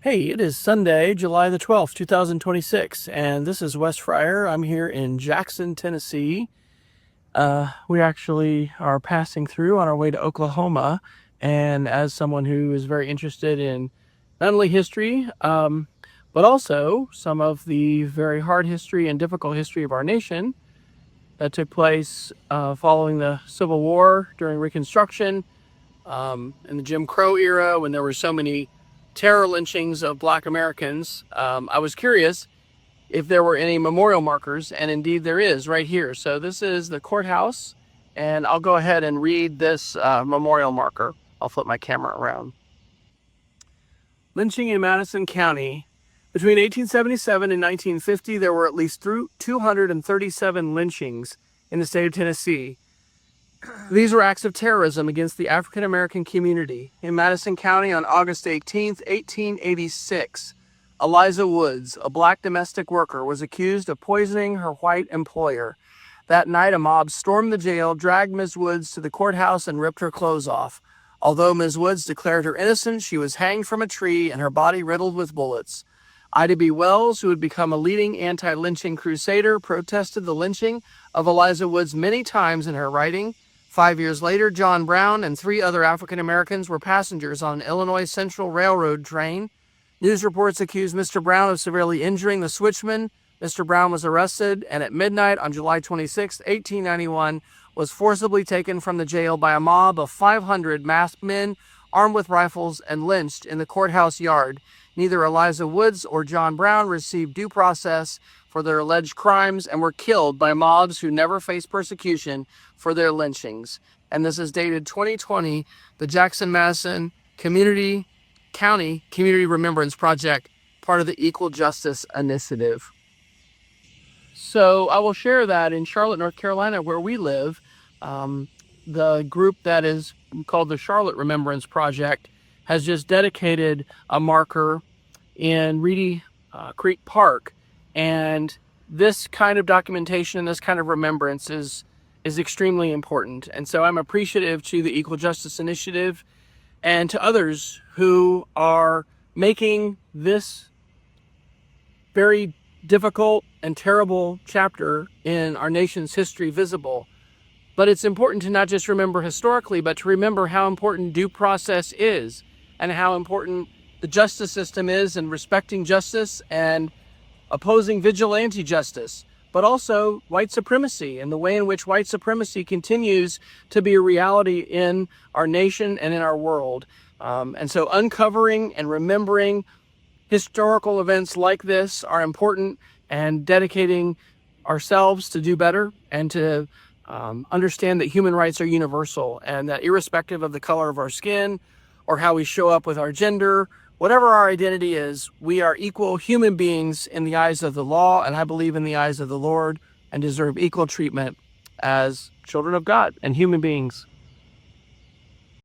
Hey, it is Sunday, July the 12th, 2026, and this is Wes Fryer. I'm here in Jackson, Tennessee. We actually are passing through on our way to Oklahoma, and as someone who is very interested in not only history, but also some of the very hard history and difficult history of our nation that took place following the Civil War, during Reconstruction, in the Jim Crow era, when there were so many terror lynchings of Black Americans. I was curious if there were any memorial markers, and indeed there is right here. So this is the courthouse, and I'll go ahead and read this memorial marker. I'll flip my camera around. Lynching in Madison County. Between 1877 and 1950, there were at least 237 lynchings in the state of Tennessee. These were acts of terrorism against the African American community. In Madison County on August 18, 1886, Eliza Woods, a black domestic worker, was accused of poisoning her white employer. That night, a mob stormed the jail, dragged Ms. Woods to the courthouse, and ripped her clothes off. Although Ms. Woods declared her innocent, she was hanged from a tree and her body riddled with bullets. Ida B. Wells, who had become a leading anti-lynching crusader, protested the lynching of Eliza Woods many times in her writing. 5 years later, John Brown and 3 other African Americans were passengers on an Illinois Central Railroad train. News reports accused Mr. Brown of severely injuring the switchman. Mr. Brown was arrested and at midnight on July 26, 1891, was forcibly taken from the jail by a mob of 500 masked men armed with rifles and lynched in the courthouse yard. Neither Eliza Woods or John Brown received due process for their alleged crimes and were killed by mobs who never faced persecution for their lynchings. And this is dated 2020, the Jackson-Madison County Community Remembrance Project, part of the Equal Justice Initiative. So I will share that in Charlotte, North Carolina, where we live, the group that is called the Charlotte Remembrance Project has just dedicated a marker in Reedy Creek Park. And this kind of documentation, this kind of remembrance is extremely important. And so I'm appreciative to the Equal Justice Initiative and to others who are making this very difficult and terrible chapter in our nation's history visible. But it's important to not just remember historically, but to remember how important due process is and how important the justice system is in respecting justice and opposing vigilante justice, but also white supremacy and the way in which white supremacy continues to be a reality in our nation and in our world. And so uncovering and remembering historical events like this are important, and dedicating ourselves to do better and to understand that human rights are universal, and that irrespective of the color of our skin or how we show up with our gender, whatever our identity is, we are equal human beings in the eyes of the law, and I believe in the eyes of the Lord, and deserve equal treatment as children of God and human beings.